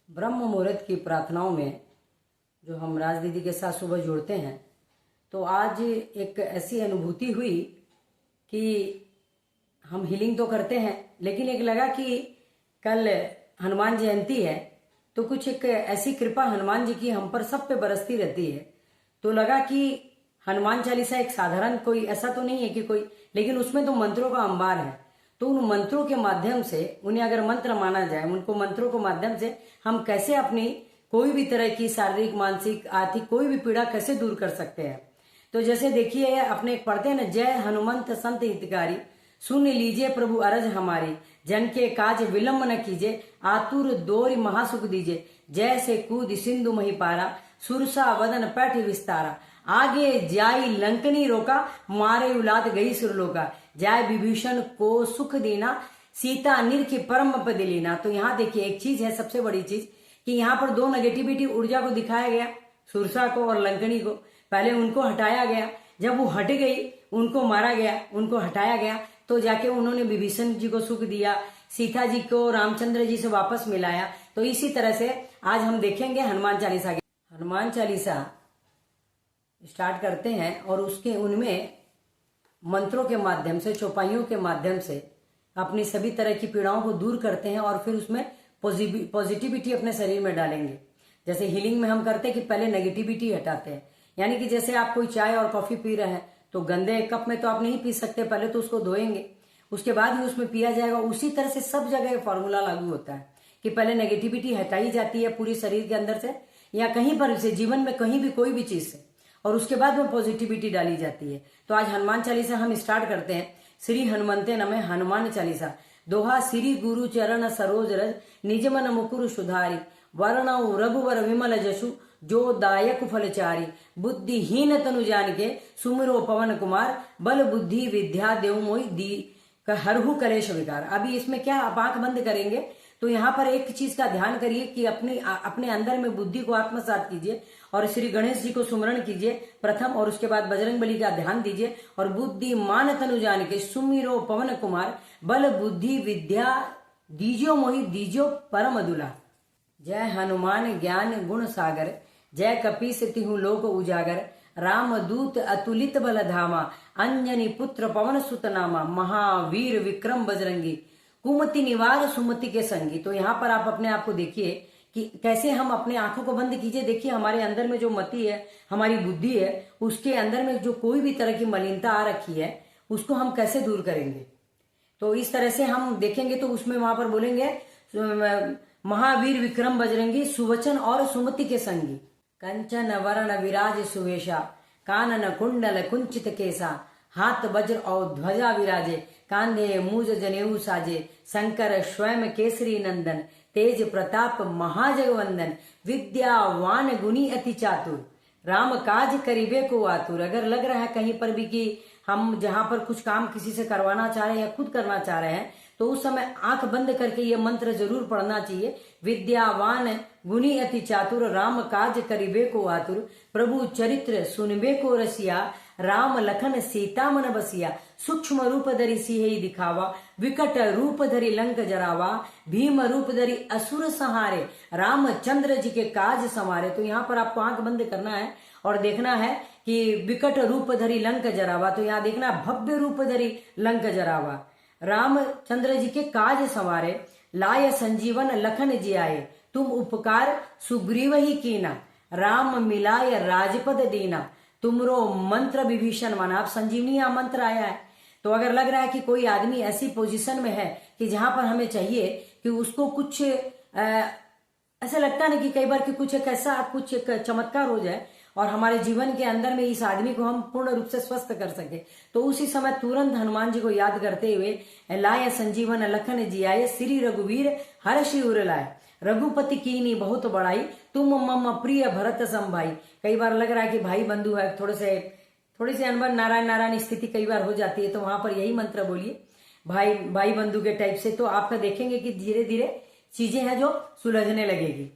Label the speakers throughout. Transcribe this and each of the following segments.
Speaker 1: ब्रह्म मुहूर्त की प्रार्थनाओं में जो हम राज दीदी के साथ सुबह जुड़ते हैं, तो आज एक ऐसी अनुभूति हुई कि हम हीलिंग तो करते हैं, लेकिन एक लगा कि कल हनुमान जयंती है, तो कुछ एक ऐसी कृपा हनुमान जी की हम पर सब पे बरसती रहती है। तो लगा कि हनुमान चालीसा एक साधारण कोई ऐसा तो नहीं है कि कोई, लेकिन उसमें तो मंत्रों का अंबार है। तो उन मंत्रों के माध्यम से, उन्हें अगर मंत्र माना जाए, उनको मंत्रों के माध्यम से हम कैसे अपनी कोई भी तरह की शारीरिक, मानसिक, आर्थिक कोई भी पीड़ा कैसे दूर कर सकते हैं। तो जैसे देखिए, अपने एक पढ़ते हैं ना, जय हनुमंत संत हितकारी, सुन लीजिए प्रभु अरज हमारी, जन के काज विलंब न कीजिए, आतुर दोरि महासुख दीजिए, जय से कूद सिंधु मही पारा, सुरसा वदन पैठ विस्तारा, आगे जाई लंकनी रोका, मारे उलाद गई सुरलोका, जय विभीषण को सुख देना, सीता निरखी परम पद लीना। तो यहाँ देखिए, एक चीज है सबसे बड़ी चीज कि यहाँ पर दो नेगेटिविटी ऊर्जा को दिखाया गया, सुरसा को और लंकनी को। पहले उनको हटाया गया, जब वो हट गई उनको मारा गया, उनको हटाया गया, तो जाके उन्होंने विभीषण जी को सुख दिया, सीता जी को रामचंद्र जी से वापस मिलाया। तो इसी तरह से आज हम देखेंगे हनुमान चालीसा के। हनुमान चालीसा स्टार्ट करते हैं और उसके उनमें मंत्रों के माध्यम से, चौपाइयों के माध्यम से अपनी सभी तरह की पीड़ाओं को दूर करते हैं और फिर उसमें पॉजिटिविटी अपने शरीर में डालेंगे। जैसे हीलिंग में हम करते हैं कि पहले नेगेटिविटी हटाते हैं, यानी कि जैसे आप कोई चाय और कॉफी पी रहे हैं तो गंदे कप में तो आप नहीं पी सकते, पहले तो उसको धोएंगे, उसके बाद ही उसमें पिया जाएगा। उसी तरह से सब जगह फॉर्मूला लागू होता है कि पहले नेगेटिविटी हटाई जाती है पूरी शरीर के अंदर से या कहीं पर से, जीवन में कहीं भी कोई भी चीज से, और उसके बाद में पॉजिटिविटी डाली जाती है। तो आज हनुमान चालीसा हम स्टार्ट करते हैं। श्री हनुमंते नमः हनुमान चालीसा। दोहा श्री गुरु चरण सरोज रज, निज मन मुकुर सुधारी, वरणौ रघुवर विमल जसु, जो दायक फलचारी, बुद्धिहीन तनु जान के, सुमिरो पवन कुमार, बल बुद्धि विद्या देव मोहि दी, हरहु कलेश विकार। अभी इसमें क्या, आप आंख बंद करेंगे तो यहाँ पर एक चीज का ध्यान करिए कि अपने अंदर में बुद्धि को आत्मसात कीजिए और श्री गणेश जी को सुमरण कीजिए प्रथम, और उसके बाद बजरंग बली का ध्यान दीजिए और बुद्धि मान तनु जान के, सुमिरो पवन कुमार, बल बुद्धि विद्या दीजियो मोहि दीजियो परम दुला। जय हनुमान ज्ञान गुण सागर, जय कपीस तिहु लोक उजागर, राम दूत अतुलित बल धामा, अंजनी पुत्र पवन सुत नामा, महावीर विक्रम बजरंगी, कुमति निवार सुमति के संगी। तो यहाँ पर आप अपने आप को देखिए कि कैसे हम अपने आंखों को बंद कीजिए। देखिए हमारे अंदर में जो मति है, हमारी बुद्धि है, उसके अंदर में जो कोई भी तरह की मलिनता आ रखी है उसको हम कैसे दूर करेंगे। तो इस तरह से हम देखेंगे तो उसमें वहां पर बोलेंगे महावीर विक्रम बजरंगी, सुवचन और सुमति के संगी, कंचन वरण विराज सुवेशा, कानन कुंडल कुंचित केसा, हाथ वज्र और ध्वजा विराजे, कांधे मूज जनेऊ साजे, शंकर स्वयं केसरी नंदन, तेज प्रताप महाजगवंदन, विद्यावान गुणी अति चातुर, राम काज करीबे को आतुर। अगर लग रहा है कहीं पर भी कि हम जहां पर कुछ काम किसी से करवाना चाह रहे हैं या खुद करना चाह रहे हैं, तो उस समय आंख बंद करके ये मंत्र जरूर पढ़ना चाहिए। विद्यावान गुणी अति चातुर, राम काज करीबे को आतुर, प्रभु चरित्र सुनबे को रसिया, राम लखन सीता मन बसिया, सूक्ष्म रूप धरि सिहि दिखावा, विकट रूप धरि लंक जरावा, भीम रूप धरि असुर संहारे, रामचंद्र जी के काज संवारे। तो यहाँ पर आपको आंख बंद करना है और देखना है कि विकट रूप धरि लंक जरावा, तो यहाँ देखना भव्य रूप धरि लंक जरावा, रामचंद्र जी के काज संवारे, लाय संजीवन लखन जियाए, तुम उपकार सुग्रीव ही कीना, राम मिलाय राजपद दीना, तुमरो मंत्र विभीषण माना। अब संजीवनी या मंत्र आया है, तो अगर लग रहा है कि कोई आदमी ऐसी पोजीशन में है कि जहां पर हमें चाहिए कि उसको कुछ ऐसा लगता है ना कि कई बार कि कुछ एक ऐसा कुछ एक चमत्कार हो जाए और हमारे जीवन के अंदर में इस आदमी को हम पूर्ण रूप से स्वस्थ कर सके, तो उसी समय तुरंत हनुमान जी को याद करते हुए, लाय संजीवन लखन जियाए, श्री रघुवीर हर्षि उर लाए, रघुपति कीनी बहुत बड़ाई, तुम मम प्रिय भरत संभाई। कई बार लग रहा है कि भाई बंधु है, थोड़ी सी अनबन नारायण नारायण स्थिति कई बार हो जाती है, तो वहां पर यही मंत्र बोलिए भाई बंधु के टाइप से, तो आपका देखेंगे कि धीरे धीरे चीजें हैं जो सुलझने लगेगी।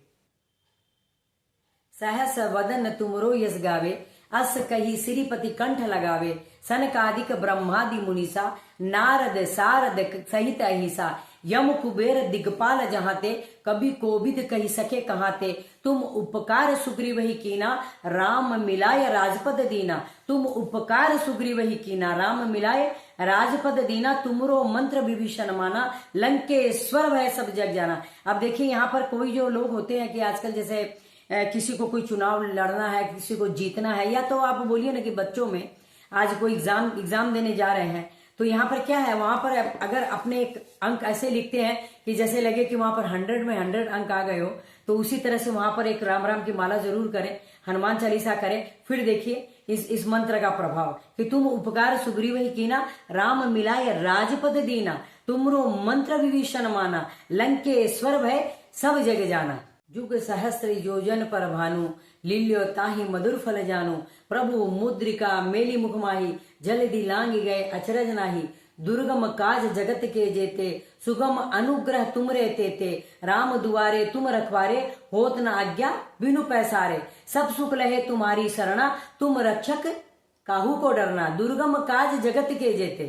Speaker 1: सहस वदन तुमरो यस गावे, अस कही श्रीपति कंठ लगावे, सनकादिक ब्रह्मादि मुनीसा, नारद सारद सहित अहिसा, यम कुबेर दिगपाल जहाँ ते, कभी कोविद कही सके कहाँ ते। तुम उपकार सुग्रीव ही कीना, राम मिलाए राजपद दीना। तुम उपकार सुग्रीव ही कीना, राम मिलाए राजपद दीना। तुमरो मंत्र विभीषण माना, लंकेश्वर भय सब जग जाना। अब देखिए यहाँ पर कोई जो लोग होते हैं कि आजकल जैसे किसी को कोई चुनाव लड़ना है, किसी को जीतना है, या तो आप बोलिए ना कि बच्चों में आज कोई एग्जाम देने जा रहे हैं, तो यहाँ पर क्या है, वहां पर अगर अपने एक अंक ऐसे लिखते हैं कि जैसे लगे कि वहां पर 100 में 100 अंक आ गए हो, तो उसी तरह से वहां पर एक राम राम की माला जरूर करें, हनुमान चालीसा करें। फिर देखिए इस मंत्र का प्रभाव कि तुम उपकार सुग्रीव ही कीना, राम मिलाए राजपद दीना। तुमरो मंत्र विभीषण माना, लंकेश्वर भय सब जग जाना। जुग सहस्त्र योजन पर भानु, लील्यो ताहि मधुर फल जानु। प्रभु मुद्रिका मेली मुख माही, जल्दी लांग गए अचरज नाही। दुर्गम काज जगत के जेते, सुगम अनुग्रह तुमरे तेते। राम दुआरे तुम रखवारे, होत न आज्ञा बिनु पैसारे। सब सुख लहे तुम्हारी शरणा, तुम रक्षक काहू को डरना। दुर्गम काज जगत के जेते,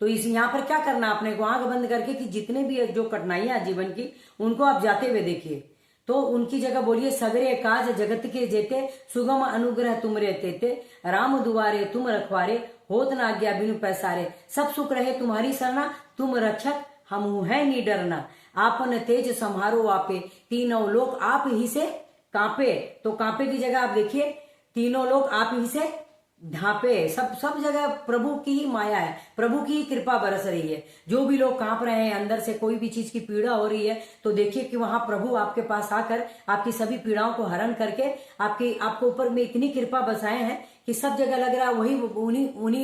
Speaker 1: तो इस यहाँ पर क्या करना आपने को, आंख बंद करके कि जितने भी जो कठिनाइयां जीवन की, उनको आप जाते हुए देखिए। तो उनकी जगह बोलिए, सगरे काज जगत के जेते, सुगम अनुग्रह तुमरे तेते। राम दुआरे तुम रखवारे, होत न आज्ञा बिनु पैसारे। सब सुख रहे तुम्हारी शरणा, तुम रक्षक हमहु है नी डरना। आपन तेज संहारो आपे, तीनों लोग आप ही से कांपे। तो कांपे की जगह आप देखिए, तीनों लोग आप ही से ढांपे। सब जगह प्रभु की ही माया है, प्रभु की ही कृपा बरस रही है। जो भी लोग कांप रहे हैं अंदर से, कोई भी चीज की पीड़ा हो रही है, तो देखिए कि वहां प्रभु आपके पास आकर आपकी सभी पीड़ाओं को हरण करके आपको ऊपर में इतनी कृपा बसाए हैं कि सब जगह लग रहा है वही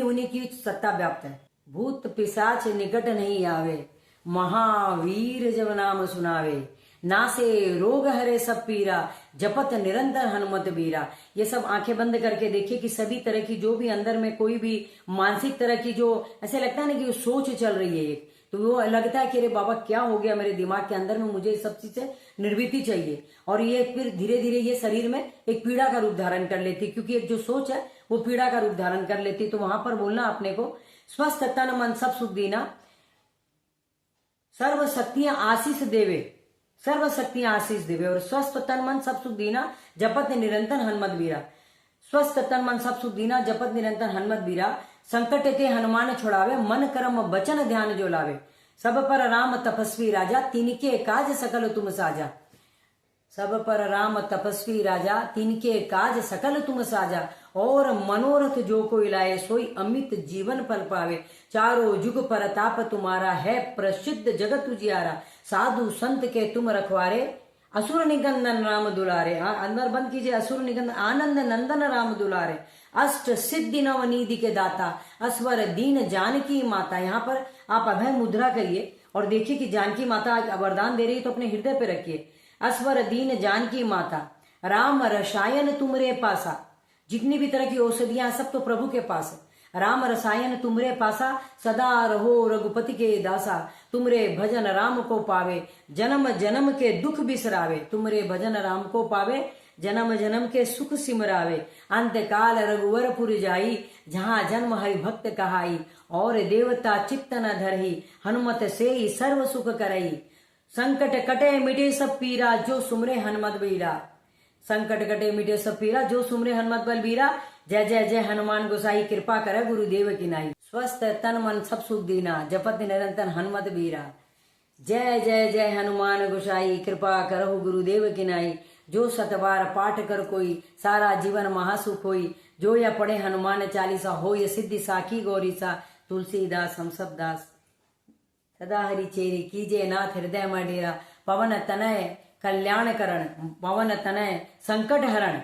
Speaker 1: उन्हीं की सत्ता व्याप्त है। भूत पिशाच निकट नहीं आवे, महावीर जब नाम सुनावे। नासे रोग हरे सब पीरा, जपत निरंतर हनुमत बीरा। ये सब आंखें बंद करके देखिए कि सभी तरह की जो भी अंदर में कोई भी मानसिक तरह की जो ऐसे लगता है ना कि वो सोच चल रही है एक, तो वो लगता है कि अरे बाबा क्या हो गया मेरे दिमाग के अंदर में, मुझे सब चीज से निर्वृत्ति चाहिए। और ये फिर धीरे धीरे ये शरीर में एक पीड़ा का रूप धारण कर लेती, क्योंकि एक जो सोच है वो पीड़ा का रूप धारण कर लेती। तो वहां पर बोलना अपने को, स्वस्थ तन मन सब सुख दीना, सर्व शक्तियां आशीष देवे, सर्व शक्तियां आशीष देवे। और स्वस्थ तन मन सब सुख दीना, जपत निरंतर हनुमत बीरा। स्वस्थ तन मन सब सुख दीना, जपत निरंतर हनुमत बीरा। संकट ते हनुमान छुड़ावे, मन कर्म वचन ध्यान जो लावे। सब पर राम तपस्वी राजा, तिनके काज सकल तुम साजा। सब पर राम तपस्वी राजा, तिनके काज सकल तुम साजा। और मनोरथ जो कोई लाए, सोई अमित जीवन फल पावे। चारों जुग परताप तुम्हारा है, प्रसिद्ध जगत उजियारा। साधु संत के तुम रखवारे, असुर निकंदन राम दुलारे। अंदर बंद कीजिए, असुर निकंदन आनंद नंदन राम दुलारे। अष्ट सिद्धि नवनिधि के दाता, अस्वर दीन जानकी माता। यहाँ पर आप अभय मुद्रा करिए और देखिए कि जानकी माता वरदान दे रही है, तो अपने हृदय पे रखिए। अस्वर दीन जानकी माता, राम रसायन तुमरे पासा। जितनी भी तरह की औषधियां सब तो प्रभु के पास है। राम रसायन तुमरे पासा, सदा रहो रघुपति के दासा। तुमरे भजन राम को पावे, जन्म जन्म के दुख बिसरावे। तुमरे भजन राम को पावे, जन्म जन्म के सुख सिमरावे। अंत काल रघुवरपुर जाई, जहाँ जन्म हरि भक्त कहाई। और देवता चित्त न धरही, हनुमत से ही सर्व सुख करई। संकट कटे मिटे सब पीरा, जो सुमरे हनुमत बीरा। संकट कटे मिटे सब पीरा, जो सुमरे हनुमत बल बीरा। जय जय जय हनुमान गोसाई, कृपा करे गुरुदेव की नाई। स्वस्थ तन मन सब सुख दीना, जपत निरंतर हनुमत बीरा। जय जय जय हनुमान गोसाई, कृपा करहु गुरुदेव की नाई। जो सतबार पाठ कर कोई, सारा जीवन महासुख होई। जो या पढ़े हनुमान चालीसा, हो ये सिद्धि साखी गौरीसा। तुलसीदास हम सब दास, सदा हरि चेरी, कीजे नाथ हृदय में डेरा। पवन तनय कल्याण करण, पवन तनय संकट हरण।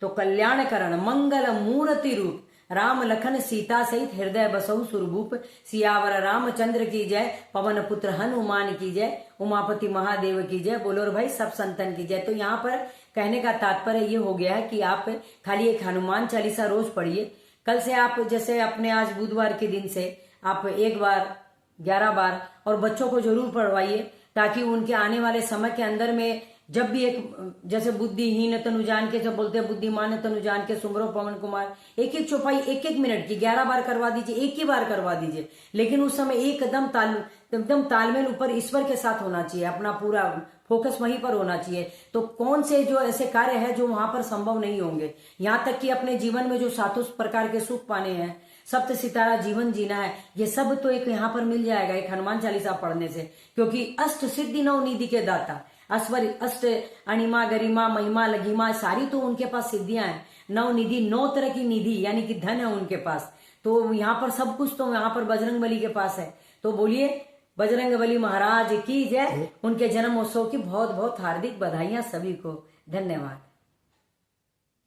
Speaker 1: तो कल्याण करण मंगल मूर्ति रूप, राम लखन सीता सहित हृदय बसहु सुरभूप। सियावर रामचंद्र की जय, पवन पुत्र हनुमान की जय। उमापति महादेव की जय। बोलो रे भाई सब संतन की जय। तो यहाँ पर कहने का तात्पर्य ये हो गया है कि आप खाली एक हनुमान चालीसा रोज पढ़िए। कल से आप जैसे अपने आज बुधवार के दिन से आप 1 बार 11 बार और बच्चों को जरूर पढ़वाइए, ताकि उनके आने वाले समय के अंदर में जब भी एक जैसे बुद्धिहीन तनु जान के जब बोलते हैं बुद्धिमान तनु जान के सुमरो पवन कुमार, एक एक चौपाई एक एक मिनट की 11 बार करवा दीजिए, एक ही बार करवा दीजिए, लेकिन उस समय एकदम तालमेल ऊपर ईश्वर के साथ होना चाहिए, अपना पूरा फोकस वहीं पर होना चाहिए। तो कौन से जो ऐसे कार्य है जो वहां पर संभव नहीं होंगे, यहाँ तक कि अपने जीवन में जो 7 प्रकार के सुख पाने हैं, सप्त सितारा जीवन जीना है, ये सब तो एक यहाँ पर मिल जाएगा एक हनुमान चालीसा पढ़ने से, क्योंकि अष्ट सिद्धि नव निधि के दाता, अष्ट अणिमा गरिमा महिमा लघिमा सारी तो उनके पास सिद्धियां हैं, 9 निधि 9 तरह की निधि यानी कि धन है उनके पास। तो यहाँ पर सब कुछ तो यहाँ पर बजरंग बली के पास है। तो बोलिए बजरंग बली महाराज की जय। उनके जन्मोत्सव की बहुत बहुत हार्दिक बधाइयां सभी को। धन्यवाद।